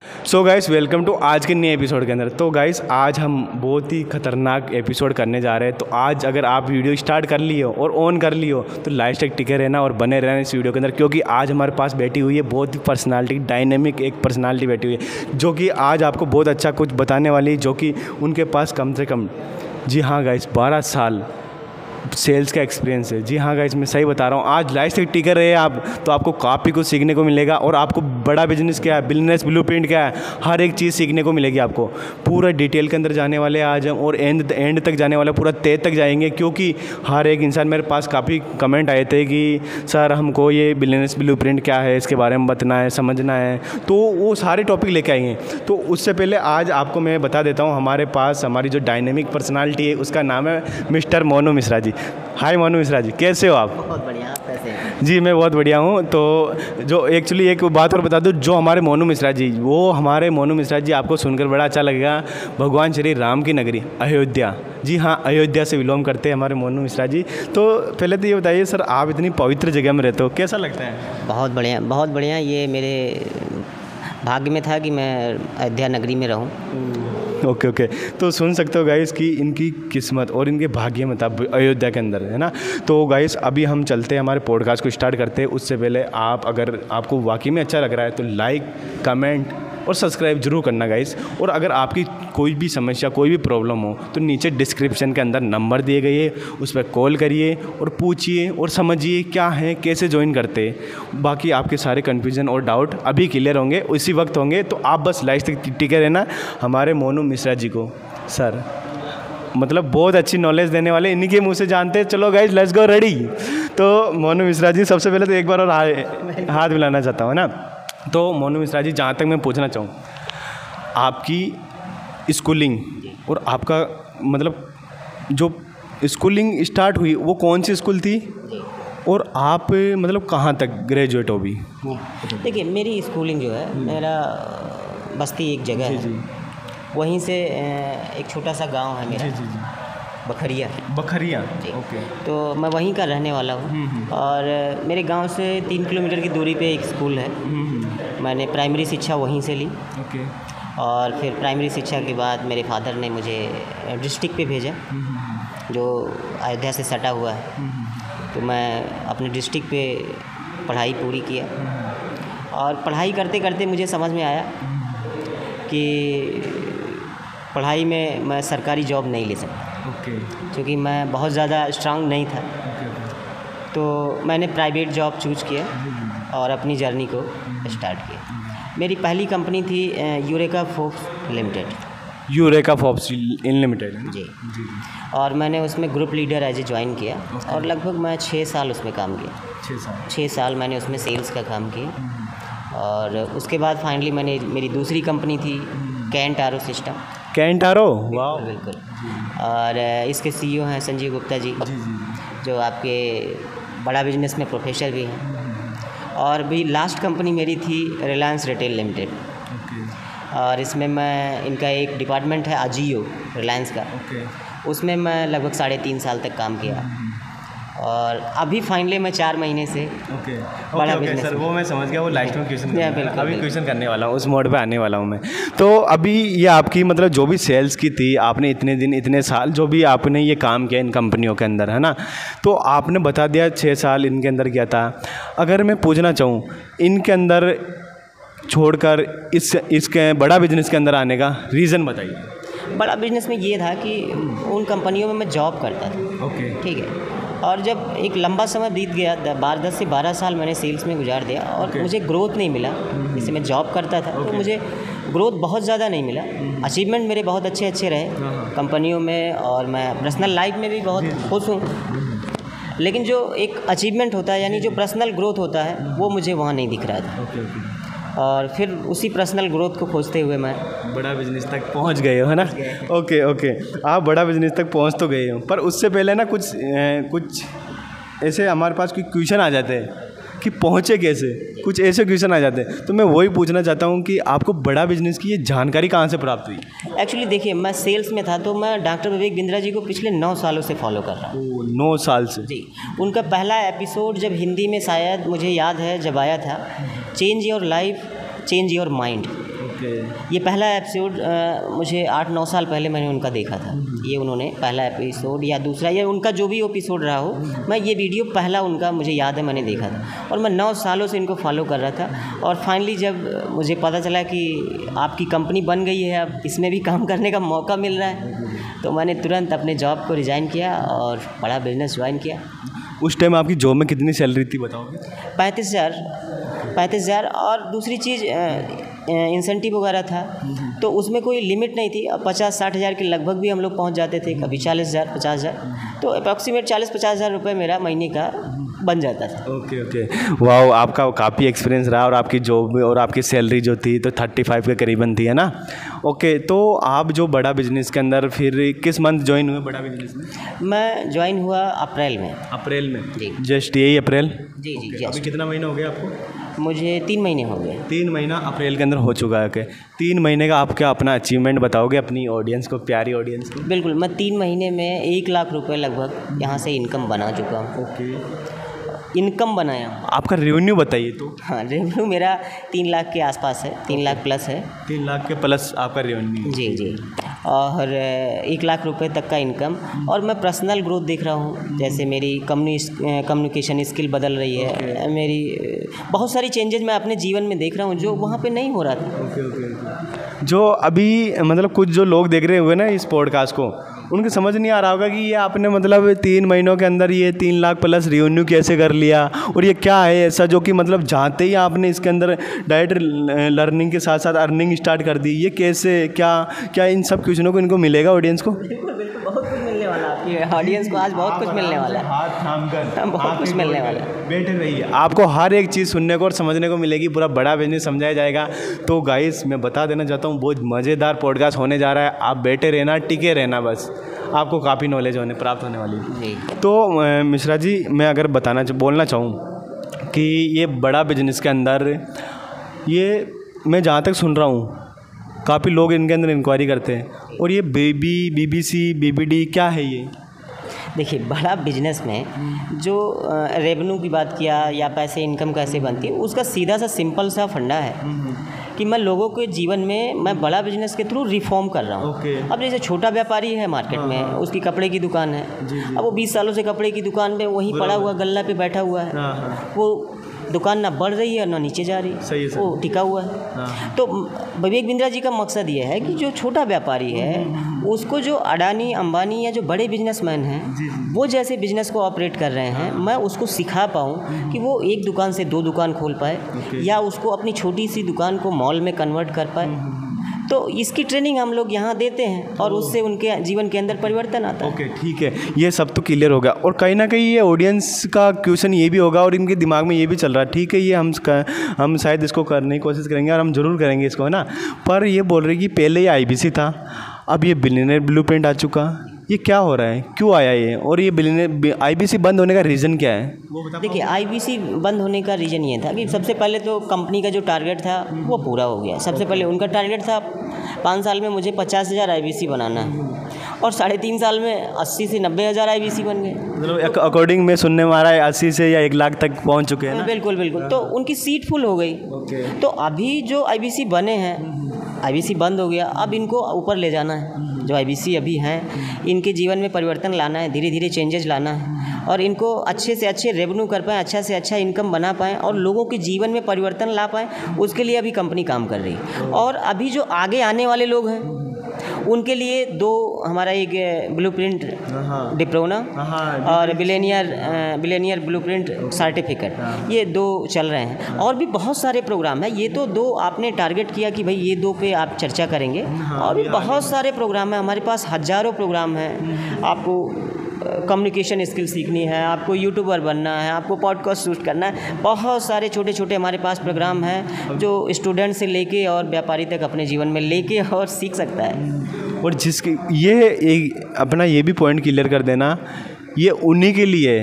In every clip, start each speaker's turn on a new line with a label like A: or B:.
A: So guys welcome to आज के नए एपिसोड के अंदर। तो गाइस आज हम बहुत ही खतरनाक एपिसोड करने जा रहे हैं। तो आज अगर आप वीडियो स्टार्ट कर ली हो और ऑन कर ली हो तो लास्ट तक टिके रहना और बने रहना इस वीडियो के अंदर, क्योंकि आज हमारे पास बैठी हुई है बहुत ही पर्सनालिटी, डायनेमिक एक पर्सनालिटी बैठी हुई है जो कि आज आपको बहुत अच्छा कुछ बताने वाली है, जो कि उनके पास कम से कम, जी हाँ गाइस, 12 साल सेल्स का एक्सपीरियंस है। जी हाँ गाइस, मैं सही बता रहा हूँ। आज लास्ट तक टिके रहे आप तो आपको काफ़ी कुछ सीखने को मिलेगा और आपको बड़ा बिजनेस क्या है, बिजनेस ब्लूप्रिंट क्या है, हर एक चीज़ सीखने को मिलेगी आपको। पूरा डिटेल के अंदर जाने वाले आज हम और एंड तक जाने वाले, पूरा तय तक जाएंगे, क्योंकि हर एक इंसान, मेरे पास काफ़ी कमेंट आए थे कि सर हमको ये बिजनेस ब्लूप्रिंट क्या है, इसके बारे में बताना है, समझना है, तो वो सारे टॉपिक लेके आएंगे। तो उससे पहले आज आपको मैं बता देता हूँ, हमारे पास हमारी जो डायनेमिक पर्सनालिटी है उसका नाम है मिस्टर मोनू मिश्रा जी। हाय मोनू मिश्रा जी, कैसे हो आप?
B: बहुत बढ़िया, आप कैसे हैं?
A: जी मैं बहुत बढ़िया हूँ। तो जो एक्चुअली एक बात और बता दूँ, जो हमारे मोनू मिश्रा जी, वो हमारे मोनू मिश्रा जी आपको सुनकर बड़ा अच्छा लगेगा, भगवान श्री राम की नगरी अयोध्या, जी हाँ अयोध्या से बिलोंग करते हैं हमारे मोनू मिश्रा जी। तो पहले तो ये बताइए सर, आप इतनी पवित्र जगह में रहते हो, कैसा लगता है?
B: बहुत बढ़िया, बहुत बढ़िया। ये मेरे भाग्य में था कि मैं अयोध्या नगरी में रहूं।
A: ओके। तो सुन सकते हो गाइस कि इनकी किस्मत और इनके भाग्य में था अयोध्या के अंदर, है ना। तो गाइस अभी हम चलते हैं, हमारे पॉडकास्ट को स्टार्ट करते हैं। उससे पहले आप, अगर आपको वाकई में अच्छा लग रहा है तो लाइक, कमेंट और सब्सक्राइब जरूर करना गाइस। और अगर आपकी कोई भी समस्या, कोई भी प्रॉब्लम हो तो नीचे डिस्क्रिप्शन के अंदर नंबर दिए गए है, उस पर कॉल करिए और पूछिए और समझिए क्या है, कैसे ज्वाइन करते हैं। बाकी आपके सारे कन्फ्यूजन और डाउट अभी क्लियर होंगे, उसी वक्त होंगे। तो आप बस लास्ट तक टिके रहना। हमारे मोनू मिश्रा जी को सर मतलब बहुत अच्छी नॉलेज देने वाले, इन्हीं के मुंह से जानते हैं। चलो गाइज लेट्स गो, रेडी। तो मोनू मिश्रा जी, सबसे पहले तो एक बार और हाथ मिलाना चाहता हूँ ना। तो मोनू मिश्रा जी, जहाँ तक मैं पूछना चाहूँ, आपकी स्कूलिंग और आपका मतलब जो स्कूलिंग स्टार्ट हुई वो कौन सी स्कूल थी, और आप मतलब कहाँ तक ग्रेजुएट हो भी?
B: देखिए, मेरी स्कूलिंग जो है, मेरा बस्ती एक जगह है, वहीं से एक छोटा सा गांव है मेरा, बखरिया जी।
A: ओके।
B: तो मैं वहीं का रहने वाला हूँ और मेरे गांव से 3 किलोमीटर की दूरी पे एक स्कूल है। मैंने प्राइमरी शिक्षा वहीं से ली।
A: ओके।
B: और फिर प्राइमरी शिक्षा के बाद मेरे फादर ने मुझे डिस्ट्रिक्ट पे भेजा, जो अयोध्या से सटा हुआ है। तो मैं अपने डिस्ट्रिक्ट पे पढ़ाई पूरी किया और पढ़ाई करते करते मुझे समझ में आया कि पढ़ाई में मैं सरकारी जॉब नहीं ले सकता, क्योंकि मैं बहुत ज़्यादा स्ट्रांग नहीं था। तो मैंने प्राइवेट जॉब चूज़ किया और अपनी जर्नी को स्टार्ट किया। मेरी पहली कंपनी थी Eureka Forbes limited.
A: Eureka Forbes limited
B: ji. और मैंने उसमें group leader as a join किया और लगभग मैं 6 साल उसमें काम किया। 6 साल मैंने उसमें सेल्स का काम किया। और उसके बाद फाइनली मैंने, मेरी दूसरी कंपनी थी कैंट आरो सिस्टम।
A: कैंट आरो, वाह,
B: बिल्कुल। और इसके सीईओ हैं संजीव गुप्ता जी, जो आपके बड़ा बिजनेस में प्रोफेसर भी हैं। और भी लास्ट कंपनी मेरी थी रिलायंस रिटेल लिमिटेड। और इसमें मैं, इनका एक डिपार्टमेंट है अजियो रिलायंस का, उसमें मैं लगभग 3.5 साल तक काम किया। और अभी फाइनली मैं 4 महीने से बड़ा बिजनेस।
A: सर वो मैं समझ गया, वो लास्ट में क्वेश्चन अभी
B: बिल्कुल
A: क्वेश्चन करने वाला हूँ, उस मोड पे आने वाला हूँ मैं। तो अभी ये आपकी मतलब जो भी सेल्स की थी, आपने इतने दिन, इतने साल जो भी आपने ये काम किया इन कंपनियों के अंदर, है ना, तो आपने बता दिया 6 साल इनके अंदर किया था। अगर मैं पूछना चाहूँ, इनके अंदर छोड़कर इसके बड़ा बिजनेस के अंदर आने का रीज़न बताइए।
B: बड़ा बिजनेस में ये था कि उन कंपनियों में मैं जॉब करता था। ठीक है। और जब एक लंबा समय बीत गया, 10 से 12 साल मैंने सेल्स में गुजार दिया और मुझे ग्रोथ नहीं मिला। जैसे मैं जॉब करता था तो मुझे ग्रोथ बहुत ज़्यादा नहीं मिला। अचीवमेंट मेरे बहुत अच्छे रहे कंपनियों में और मैं पर्सनल लाइफ में भी बहुत खुश हूँ, लेकिन जो एक अचीवमेंट होता है, यानी जो पर्सनल ग्रोथ होता है, वो मुझे वहाँ नहीं दिख रहा था। और फिर उसी पर्सनल ग्रोथ को खोजते हुए मैं
A: बड़ा बिजनेस तक पहुंच गए हो, है ना। ओके। आप बड़ा बिजनेस तक पहुंच तो गए हो, पर उससे पहले ना कुछ ऐसे हमारे पास कोई क्वेश्चन आ जाते हैं कि पहुँचे कैसे, कुछ ऐसे क्वेश्चन आ जाते हैं। तो मैं वही पूछना चाहता हूँ कि आपको बड़ा बिजनेस की ये जानकारी कहाँ से प्राप्त हुई?
B: एक्चुअली देखिए, मैं सेल्स में था तो मैं डॉक्टर विवेक बिंद्रा जी को पिछले 9 सालों से फॉलो कर रहा हूँ।
A: 9 साल से?
B: जी। उनका पहला एपिसोड जब हिंदी में शायद मुझे याद है जब आया था, change your life change your mind.
A: Okay.
B: ये पहला एपिसोड मुझे 8-9 साल पहले मैंने उनका देखा था। ये उन्होंने पहला एपिसोड या दूसरा या उनका जो भी एपिसोड रहा हो, मैं ये वीडियो पहला उनका मुझे याद है मैंने देखा था और मैं 9 सालों से इनको फॉलो कर रहा था। और फाइनली जब मुझे पता चला कि आपकी कंपनी बन गई है, अब इसमें भी काम करने का मौका मिल रहा है, तो मैंने तुरंत अपने जॉब को रिज़ाइन किया और बड़ा बिजनेस ज्वाइन किया।
A: उस टाइम आपकी जॉब में कितनी सैलरी थी बताओगे?
B: 35,000 और दूसरी चीज़ इंसेंटिव वगैरह था, तो उसमें कोई लिमिट नहीं थी। अब 50-60 हज़ार के लगभग भी हम लोग पहुंच जाते थे, कभी 40,000 50,000, तो अप्रॉक्सीमेट 40-50 हज़ार रुपये मेरा महीने का बन जाता था।
A: ओके ओके, वाह, आपका काफ़ी एक्सपीरियंस रहा और आपकी जॉब में और आपकी सैलरी जो थी तो 35 के करीबन थी, है ना? ओके, तो आप जो बड़ा बिजनेस के अंदर फिर किस मंथ ज्वाइन हुए बड़ा बिजनेस में?
B: मैं ज्वाइन हुआ अप्रैल में।
A: अप्रैल में?
B: जी।
A: जस्ट यही अप्रैल?
B: जी जी।
A: अभी कितना महीना हो गया आपको?
B: मुझे 3 महीने हो गए।
A: 3 महीना अप्रैल के अंदर हो चुका है। 3 महीने का आप क्या अपना अचीवमेंट बताओगे अपनी ऑडियंस को, प्यारी ऑडियंस को?
B: बिल्कुल, मैं 3 महीने में 1 लाख रुपए लगभग यहाँ से इनकम बना चुका हूँ।
A: ओके,
B: इनकम बनाया हूँ।
A: आपका रेवेन्यू बताइए तो।
B: हाँ, रेवेन्यू मेरा 3 लाख के आसपास है, 3 लाख प्लस है।
A: 3 लाख के प्लस आपका रेवेन्यू?
B: जी जी। और 1 लाख रुपए तक का इनकम। और मैं पर्सनल ग्रोथ देख रहा हूँ, जैसे मेरी कम्युनिकेशन स्किल बदल रही है, मेरी बहुत सारी चेंजेस मैं अपने जीवन में देख रहा हूँ जो वहाँ पे नहीं हो रहा था।
A: Okay okay okay. जो अभी मतलब कुछ जो लोग देख रहे हुए ना इस पॉडकास्ट को, उनके समझ नहीं आ रहा होगा कि ये आपने मतलब 3 महीनों के अंदर ये 3 लाख प्लस रेवेन्यू कैसे कर लिया और ये क्या है ऐसा जो कि मतलब जानते ही आपने इसके अंदर डायरेक्ट लर्निंग के साथ साथ अर्निंग स्टार्ट कर दी। ये कैसे, क्या इन सब क्वेश्चनों को इनको मिलेगा ऑडियंस को?
B: बिल्कुल बिल्कुल, बहुत कुछ मिलने वाला है आपकी ऑडियंस को, आज बहुत कुछ मिलने वाला है।
A: हाथ थाम कर
B: बहुत कुछ मिलने वाला है।
A: बैठे रहिए, आपको हर एक चीज़ सुनने को और समझने को मिलेगी, पूरा बड़ा बिजनेस समझाया जाएगा। तो गाइस मैं बता देना चाहता हूँ बहुत मज़ेदार पॉडकास्ट होने जा रहा है। आप बैठे रहना, टिके रहना, बस आपको काफ़ी नॉलेज प्राप्त होने वाली है। तो मिश्रा जी, मैं अगर बोलना चाहूँ कि ये बड़ा बिजनेस के अंदर ये मैं जहाँ तक सुन रहा हूँ काफ़ी लोग इनके अंदर इंक्वायरी करते हैं, और ये BBC, BBD क्या है ये?
B: देखिए, बड़ा बिजनेस में जो रेवेन्यू की बात किया या पैसे इनकम कैसे बनती है, उसका सीधा सा सिंपल सा फंडा है कि मैं लोगों के जीवन में मैं बड़ा बिजनेस के थ्रू रिफॉर्म कर रहा हूँ। अब जैसे छोटा व्यापारी है मार्केट में, उसकी कपड़े की दुकान है, अब वो 20 सालों से कपड़े की दुकान में वहीं पड़ा हुआ गल्ला पे बैठा हुआ है, वो दुकान ना बढ़ रही है ना नीचे जा रही है, वो टिका हुआ है। तो विवेक बिंद्रा जी का मकसद ये है कि जो छोटा व्यापारी है उसको जो अडानी अंबानी या जो बड़े बिजनेसमैन हैं वो जैसे बिजनेस को ऑपरेट कर रहे हैं, मैं उसको सिखा पाऊँ कि वो एक दुकान से 2 दुकान खोल पाए या उसको अपनी छोटी सी दुकान को मॉल में कन्वर्ट कर पाए। तो इसकी ट्रेनिंग हम लोग यहाँ देते हैं और उससे उनके जीवन के अंदर परिवर्तन आता है।
A: ओके, ठीक है, ये सब तो क्लियर होगा। और कहीं ना कहीं ये ऑडियंस का क्वेश्चन ये भी होगा और इनके दिमाग में ये भी चल रहा है, ठीक है, ये हम शायद इसको करने की कोशिश करेंगे और हम ज़रूर करेंगे इसको, है ना? पर ये बोल रहे कि पहले ये IBC था, अब ये बिलियनियर ब्लूप्रिंट आ चुका, ये क्या हो रहा है, क्यों आया ये? और ये बिलियनियर IBC बंद होने का रीज़न क्या है?
B: देखिए, IBC बंद होने का रीज़न ये था कि सबसे पहले तो कंपनी का जो टारगेट था वो पूरा हो गया। सबसे पहले उनका टारगेट था 5 साल में मुझे 50,000 IBC बनाना है और 3.5 साल में 80 से 90,000 IBC बन गए।
A: मतलब अकॉर्डिंग में सुनने में आ रहा है 80 से या 1 लाख तक पहुंच चुके हैं ना?
B: बिल्कुल बिल्कुल। तो उनकी सीट फुल हो गई। तो अभी जो IBC बने हैं, IBC बंद हो गया, अब इनको ऊपर ले जाना है। जो IBC अभी हैं इनके जीवन में परिवर्तन लाना है, धीरे धीरे चेंजेस लाना है और इनको अच्छे से अच्छे रेवेन्यू कर पाएँ, अच्छा से अच्छा इनकम बना पाएँ और लोगों के जीवन में परिवर्तन ला पाएँ, उसके लिए अभी कंपनी काम कर रही है। और अभी जो आगे आने वाले लोग हैं उनके लिए 2 हमारा एक ब्लूप्रिंट डिप्लोमा और बिलियनियर ब्लूप्रिंट सर्टिफिकेट, ये 2 चल रहे हैं। और भी बहुत सारे प्रोग्राम हैं, ये तो 2 आपने टारगेट किया कि भाई ये 2 पे आप चर्चा करेंगे, और भी बहुत सारे प्रोग्राम हैं हमारे पास, हज़ारों प्रोग्राम हैं। आपको कम्युनिकेशन स्किल सीखनी है, आपको यूट्यूबर बनना है, आपको पॉडकास्ट शूट करना है, बहुत सारे छोटे छोटे हमारे पास प्रोग्राम हैं जो स्टूडेंट से लेके और व्यापारी तक अपने जीवन में लेके और सीख सकता है।
A: और जिसके ये एक अपना ये भी पॉइंट क्लियर कर देना, ये उन्हीं के लिए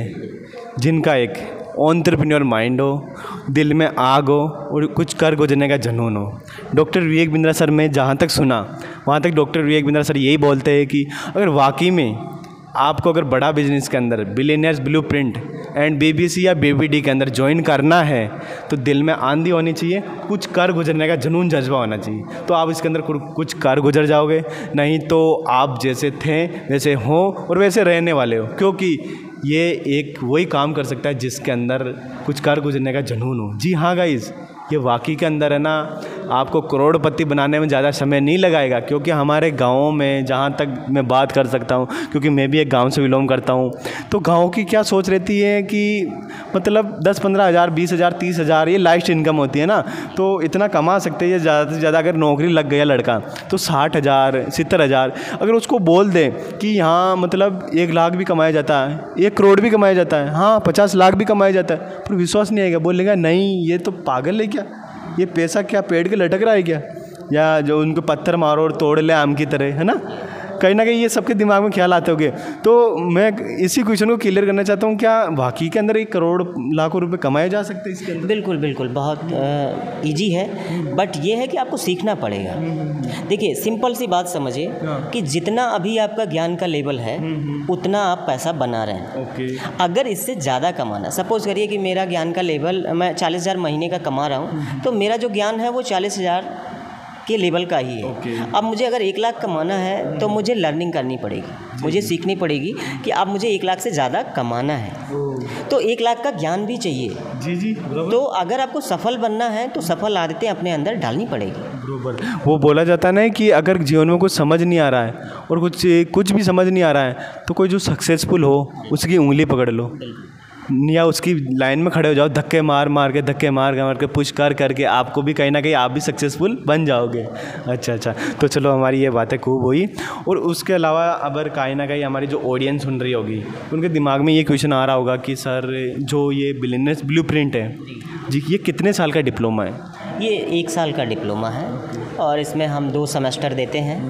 A: जिनका एक एंटरप्रेन्योर माइंड हो, दिल में आग हो और कुछ कर गुजरने का जुनून हो। डॉक्टर विवेक बिंद्रा सर, मैं जहाँ तक सुना वहाँ तक डॉक्टर विवेक बिंद्रा सर यही बोलते हैं कि अगर वाकई में आपको अगर बड़ा बिजनेस के अंदर बिलियनियर्स ब्लूप्रिंट एंड BBC या BBD के अंदर ज्वाइन करना है तो दिल में आंधी होनी चाहिए, कुछ कर गुजरने का जुनून जज्बा होना चाहिए, तो आप इसके अंदर कुछ कर गुजर जाओगे, नहीं तो आप जैसे थे वैसे हो और वैसे रहने वाले हो, क्योंकि ये एक वही काम कर सकता है जिसके अंदर कुछ कर गुजरने का जुनून हो। जी हाँ गाइज़, ये वाकई के अंदर है ना, आपको करोड़पति बनाने में ज़्यादा समय नहीं लगाएगा, क्योंकि हमारे गाँवों में, जहाँ तक मैं बात कर सकता हूँ, क्योंकि मैं भी एक गांव से बिलोंग करता हूँ, तो गाँव की क्या सोच रहती है कि मतलब 10-15 हज़ार, 20 हज़ार, 30 हज़ार ये लाइफ इनकम होती है ना, तो इतना कमा सकते हैं। ज़्यादा से ज़्यादा अगर नौकरी लग गया लड़का तो 60 हज़ार, 70 हज़ार, अगर उसको बोल दें कि यहाँ मतलब 1 लाख भी कमाया जाता है, 1 करोड़ भी कमाया जाता है, हाँ 50 लाख भी कमाया जाता है, पर विश्वास नहीं आएगा, बोलेगा नहीं ये तो पागल है क्या, ये पैसा क्या पेड़ के लटक रहा है क्या, या जो उनको पत्थर मारो और तोड़ ले आम की तरह, है ना। कहीं ना कहीं ये सबके दिमाग में ख्याल आते होंगे। तो मैं इसी क्वेश्चन को क्लियर करना चाहता हूँ, क्या वाकई के अंदर 1 करोड़ लाखों रुपए कमाए जा सकते हैं इसके अंदर?
B: बिल्कुल बिल्कुल, बहुत ईजी है, बट ये है कि आपको सीखना पड़ेगा। देखिए सिंपल सी बात समझिए कि जितना अभी आपका ज्ञान का लेवल है उतना आप पैसा बना रहे हैं। अगर इससे ज़्यादा कमाना, सपोज करिए कि मेरा ज्ञान का लेवल, मैं 40,000 महीने का कमा रहा हूँ, तो मेरा जो ज्ञान है वो 40,000 के लेवल का ही है। अब मुझे अगर 1 लाख कमाना है तो मुझे लर्निंग करनी पड़ेगी, मुझे सीखनी पड़ेगी कि अब मुझे 1 लाख से ज़्यादा कमाना है, तो 1 लाख का ज्ञान भी चाहिए। जी तो अगर आपको सफल बनना है तो सफल आदतें अपने अंदर डालनी पड़ेगी।
A: वो बोला जाता है ना कि अगर जीवन में कुछ समझ नहीं आ रहा है और कुछ भी समझ नहीं आ रहा है तो कोई जो सक्सेसफुल हो उसकी उंगली पकड़ लो, या उसकी लाइन में खड़े हो जाओ, धक्के मार के पुश करके आपको भी कहीं ना कहीं आप भी सक्सेसफुल बन जाओगे। अच्छा, तो चलो हमारी ये बातें खूब हुई। और उसके अलावा अगर कहीं ना कहीं हमारी जो ऑडियंस सुन रही होगी उनके दिमाग में ये क्वेश्चन आ रहा होगा कि सर जो ये बिलियनियर्स ब्लूप्रिंट है जी, ये कितने साल का डिप्लोमा है?
B: ये 1 साल का डिप्लोमा है और इसमें हम 2 सेमेस्टर देते हैं।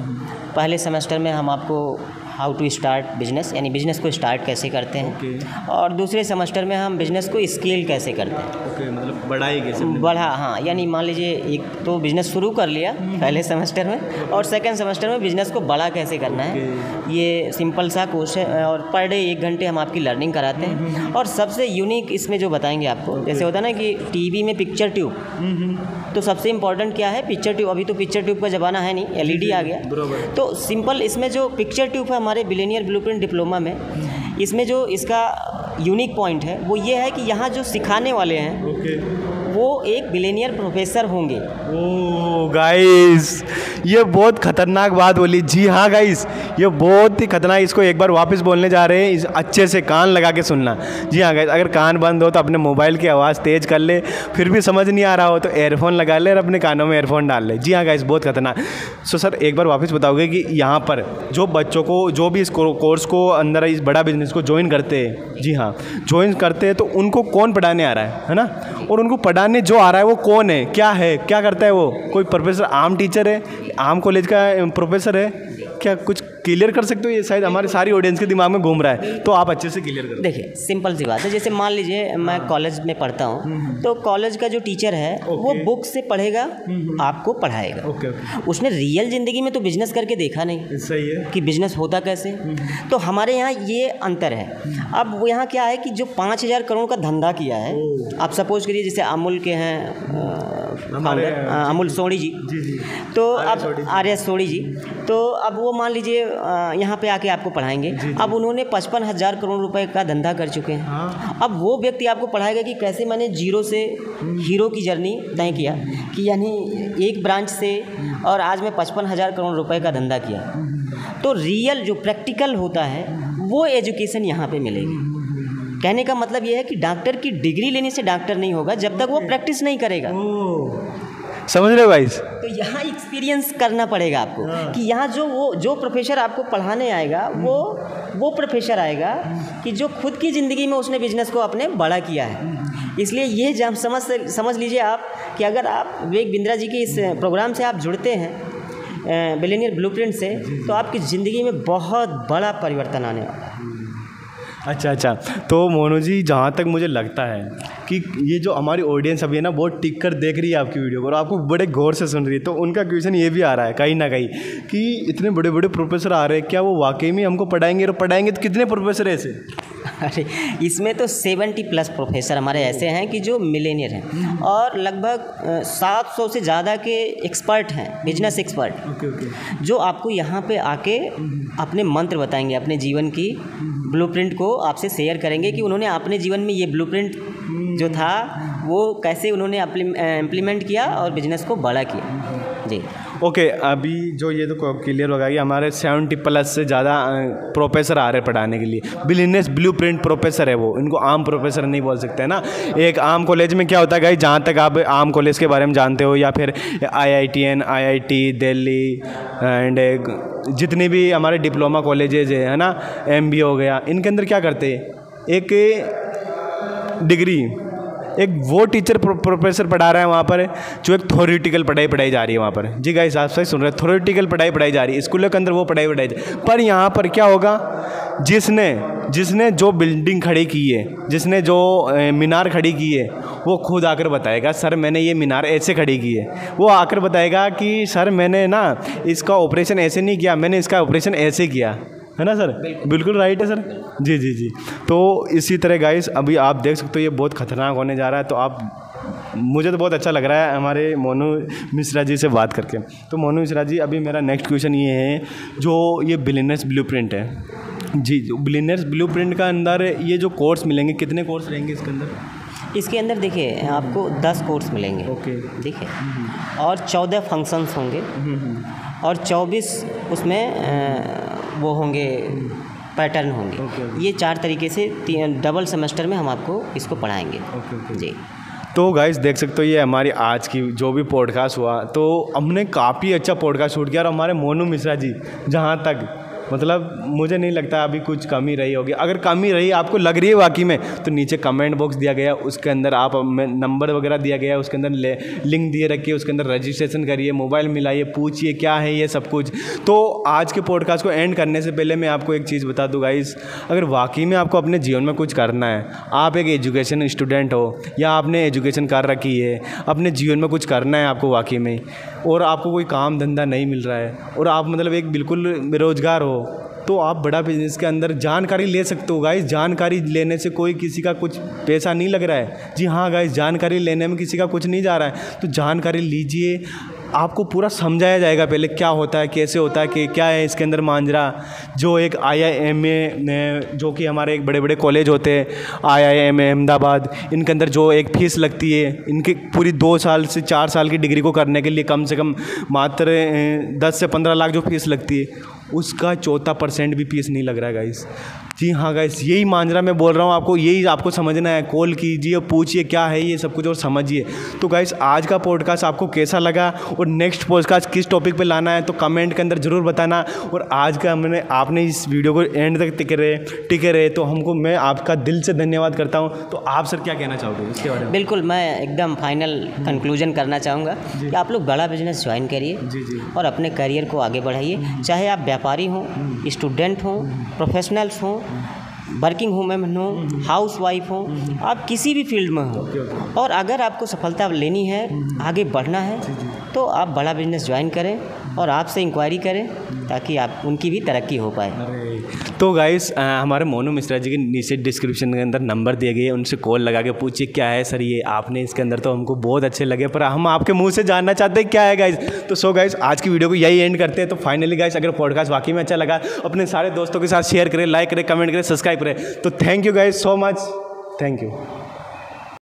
B: पहले सेमेस्टर में हम आपको हाउ टू स्टार्ट बिजनेस, यानी बिजनेस को स्टार्ट कैसे करते हैं, और दूसरे सेमेस्टर में हम बिजनेस को स्केल कैसे करते हैं।
A: मतलब बढ़ाई कैसे?
B: हाँ, यानी मान लीजिए एक तो बिजनेस शुरू कर लिया पहले सेमेस्टर में, और सेकंड सेमेस्टर में बिजनेस को बड़ा कैसे करना है। ये सिंपल सा कोर्स है और पर डे 1 घंटे हम आपकी लर्निंग कराते हैं। और सबसे यूनिक इसमें जो बताएंगे आपको, जैसे होता है ना कि टीवी में पिक्चर ट्यूब, तो सबसे इम्पॉर्टेंट क्या है, पिक्चर ट्यूब। अभी तो पिक्चर ट्यूब का ज़माना है नहीं, LED आ गया, तो सिंपल इसमें जो पिक्चर ट्यूब है हमारे बिलियनियर ब्लूप्रिंट डिप्लोमा में, इसमें जो इसका यूनिक पॉइंट है वो ये है कि यहाँ जो सिखाने वाले हैं वो एक बिलियनियर प्रोफेसर होंगे।
A: ओह गाइस, ये बहुत खतरनाक बात बोली। जी हाँ गाइस, ये बहुत ही खतरनाक, इसको एक बार वापस बोलने जा रहे हैं, अच्छे से कान लगा के सुनना। जी हाँ गाइस, अगर कान बंद हो तो अपने मोबाइल की आवाज़ तेज़ कर ले, फिर भी समझ नहीं आ रहा हो तो एयरफोन लगा ले और अपने कानों में एयरफोन डाल ले। जी हाँ गाइस, बहुत खतरनाक। सो सर एक बार वापस बताओगे कि यहाँ पर जो बच्चों को, जो भी इस कोर्स को अंदर इस बड़ा बिजनेस को ज्वाइन करते हैं, जी हाँ ज्वाइन करते हैं, तो उनको कौन पढ़ाने आ रहा है ना, और उनको पढ़ाने जो आ रहा है वो कौन है, क्या करता है वो? कोई प्रोफेसर, आम टीचर है, आम कॉलेज का प्रोफेसर है क्या? कुछ क्लियर कर सकते हो? ये शायद हमारे सारी ऑडियंस के दिमाग में घूम रहा है, तो आप अच्छे से क्लियर करो।
B: देखिए सिंपल सी बात है, जैसे मान लीजिए मैं कॉलेज में पढ़ता हूँ, तो कॉलेज का जो टीचर है वो बुक से पढ़ेगा, आपको पढ़ाएगा। उसने रियल जिंदगी में तो बिजनेस करके देखा नहीं,
A: सही है,
B: कि बिजनेस होता कैसे। तो हमारे यहाँ ये अंतर है। अब वो यहाँ क्या है कि जो 5,000 करोड़ का धंधा किया है, आप सपोज करिए जैसे अमूल के हैं फाउंडर अमूल सोनी जी, तो अब आर्य सोनी जी, तो अब वो मान लीजिए यहाँ पे आके आपको पढ़ाएंगे। अब उन्होंने 55,000 करोड़ रुपए का धंधा कर चुके हैं। अब वो व्यक्ति आपको पढ़ाएगा कि कैसे मैंने जीरो से हीरो की जर्नी तय किया, कि यानी एक ब्रांच से और आज मैं 55,000 करोड़ रुपए का धंधा किया। तो रियल जो प्रैक्टिकल होता है वो एजुकेशन यहाँ पे मिलेगी। कहने का मतलब ये है कि डॉक्टर की डिग्री लेने से डॉक्टर नहीं होगा जब तक वो प्रैक्टिस नहीं करेगा।
A: समझ रहे हो गाइस?
B: तो यहाँ एक्सपीरियंस करना पड़ेगा आपको, कि यहाँ जो प्रोफेसर आपको पढ़ाने आएगा वो प्रोफेसर आएगा कि जो खुद की ज़िंदगी में उसने बिजनेस को अपने बड़ा किया है। इसलिए ये जब समझ लीजिए आप कि अगर आप विवेक बिंद्रा जी के इस प्रोग्राम से आप जुड़ते हैं बिलियनियर ब्लूप्रिंट से, तो आपकी ज़िंदगी में बहुत बड़ा परिवर्तन आने वाला है।
A: अच्छा अच्छा, तो मोनू जी जहाँ तक मुझे लगता है कि ये जो हमारी ऑडियंस अभी है ना बहुत टिक कर देख रही है आपकी वीडियो को और आपको बड़े गौर से सुन रही है, तो उनका क्वेश्चन ये भी आ रहा है कहीं ना कहीं कि इतने बड़े बड़े प्रोफेसर आ रहे हैं, क्या वो वाकई में हमको पढ़ाएंगे? और पढ़ाएंगे तो कितने प्रोफेसर है ऐसे?
B: अरे इसमें तो 70+ प्रोफेसर हमारे ऐसे हैं कि जो मिलेनियर हैं और लगभग 700 से ज़्यादा के एक्सपर्ट हैं, बिजनेस एक्सपर्ट।
A: ओके
B: जो आपको यहाँ पे आके अपने मंत्र बताएंगे, अपने जीवन की ब्लूप्रिंट को आपसे शेयर करेंगे कि उन्होंने अपने जीवन में ये ब्लूप्रिंट जो था वो कैसे उन्होंने इम्प्लीमेंट किया और बिजनेस को बड़ा किया। जी
A: ओके, अभी जो ये तो क्लियर होगा कि हमारे 70+ से ज़्यादा प्रोफेसर आ रहे हैं पढ़ाने के लिए। बिजनेस ब्लूप्रिंट प्रोफेसर है वो, इनको आम प्रोफेसर नहीं बोल सकते हैं ना। एक आम कॉलेज में क्या होता है गाइस, जहाँ तक आप आम कॉलेज के बारे में जानते हो या फिर IITN, IIT दिल्ली एंड जितनी भी हमारे डिप्लोमा कॉलेजेज है ना, MBA हो गया, इनके अंदर क्या करते हैं, एक डिग्री एक वो टीचर प्रोफेसर पढ़ा रहा है वहाँ पर जो एक थ्योरेटिकल पढ़ाई जा रही है वहाँ पर। जी गाइस आप सही सुन रहे हैं, थ्योरेटिकल पढ़ाई जा रही है, स्कूलों के अंदर वो पढ़ाई जा रही है। पर यहाँ पर क्या होगा, जिसने जो बिल्डिंग खड़ी की है, जिसने जो मीनार खड़ी की है, वो खुद आकर बताएगा सर मैंने ये मीनार ऐसे खड़ी की है। वो आकर बताएगा कि सर मैंने ना इसका ऑपरेशन ऐसे नहीं किया, मैंने इसका ऑपरेशन ऐसे किया, है ना सर? बिल्कुल राइट है सर। जी जी जी। तो इसी तरह गाइस अभी आप देख सकते हो ये बहुत ख़तरनाक होने जा रहा है। तो आप, मुझे तो बहुत अच्छा लग रहा है हमारे मोनू मिश्रा जी से बात करके। तो मोनू मिश्रा जी, अभी मेरा नेक्स्ट क्वेश्चन ये है, जो ये बिलियनर्स ब्लूप्रिंट है जी, जो बिलियनर्स ब्लूप्रिंट का अंदर ये जो कोर्स मिलेंगे, कितने कोर्स रहेंगे इसके अंदर?
B: इसके अंदर देखिए आपको 10 कोर्स मिलेंगे।
A: ओके
B: देखिए, और 14 फंक्शंस होंगे और 24 उसमें वो होंगे पैटर्न होंगे। ये 4 तरीके से डबल सेमेस्टर में हम आपको इसको पढ़ाएंगे। जी।
A: तो गाइस देख सकते हो ये हमारी आज की जो भी पॉडकास्ट हुआ, तो हमने काफ़ी अच्छा पॉडकास्ट शूट किया और हमारे मोनू मिश्रा जी जहाँ तक मतलब मुझे नहीं लगता अभी कुछ कमी रही होगी। अगर कमी रही आपको लग रही है वाकई में, तो नीचे कमेंट बॉक्स दिया गया, उसके अंदर आप नंबर वगैरह दिया गया, उसके अंदर लिंक दिए रखिए, उसके अंदर रजिस्ट्रेशन करिए, मोबाइल मिलाइए, पूछिए क्या है ये सब कुछ। तो आज के पॉडकास्ट को एंड करने से पहले मैं आपको एक चीज़ बता दूँ गाइस, अगर वाकई में आपको अपने जीवन में कुछ करना है, आप एक एजुकेशन स्टूडेंट हो या आपने एजुकेशन कर रखी है, अपने जीवन में कुछ करना है आपको वाकई में, और आपको कोई काम धंधा नहीं मिल रहा है और आप मतलब एक बिल्कुल बेरोजगार हो, तो आप बड़ा बिजनेस के अंदर जानकारी ले सकते हो गाइस। जानकारी लेने से कोई किसी का कुछ पैसा नहीं लग रहा है। जी हाँ गाइस, जानकारी लेने में किसी का कुछ नहीं जा रहा है, तो जानकारी लीजिए। आपको पूरा समझाया जाएगा पहले क्या होता है, कैसे होता है, कि क्या है इसके अंदर मांजरा। जो एक IIMA जो कि हमारे एक बड़े बड़े कॉलेज होते हैं, IIMA अहमदाबाद, इनके अंदर जो एक फ़ीस लगती है, इनकी पूरी 2 साल से 4 साल की डिग्री को करने के लिए कम से कम मात्र 10 से 15 लाख जो फ़ीस लगती है, उसका 14% भी फीस नहीं लग रहा है गाइस। जी हाँ गाइस, यही मांजरा मैं बोल रहा हूँ आपको, यही आपको समझना है। कॉल कीजिए, पूछिए क्या है ये सब कुछ और समझिए। तो गाइस आज का पॉडकास्ट आपको कैसा लगा और नेक्स्ट पॉडकास्ट किस टॉपिक पे लाना है तो कमेंट के अंदर ज़रूर बताना। और आज का आपने इस वीडियो को एंड तक टिके रहे तो हमको, मैं आपका दिल से धन्यवाद करता हूँ। तो आप सर क्या कहना चाहोगे इसके बारे में?
B: बिल्कुल, मैं एकदम फाइनल कंक्लूजन करना चाहूँगा कि आप लोग बड़ा बिजनेस ज्वाइन करिए और अपने करियर को आगे बढ़ाइए। चाहे आप व्यापारी हों, स्टूडेंट हों, प्रोफेशनल्स हों, वर्किंग वूमेन हो, हाउस वाइफ हो, आप किसी भी फील्ड में हो, और अगर आपको सफलता लेनी है, आगे बढ़ना है, तो आप बड़ा बिजनेस ज्वाइन करें और आपसे इंक्वायरी करें ताकि आप उनकी भी तरक्की हो पाए।
A: तो गाइस हमारे मोनू मिश्रा जी के नीचे डिस्क्रिप्शन के अंदर नंबर दिए गए, उनसे कॉल लगा के पूछिए क्या है सर ये आपने इसके अंदर। तो हमको बहुत अच्छे लगे, पर हम आपके मुंह से जानना चाहते हैं क्या है गाइस। तो सो गाइस आज की वीडियो को यही एंड करते हैं। तो फाइनली गाइस अगर पॉडकास्ट वाकई में अच्छा लगा, अपने सारे दोस्तों के साथ शेयर करें, लाइक करें, कमेंट करें, सब्सक्राइब करें। तो thank you guys so much, thank you.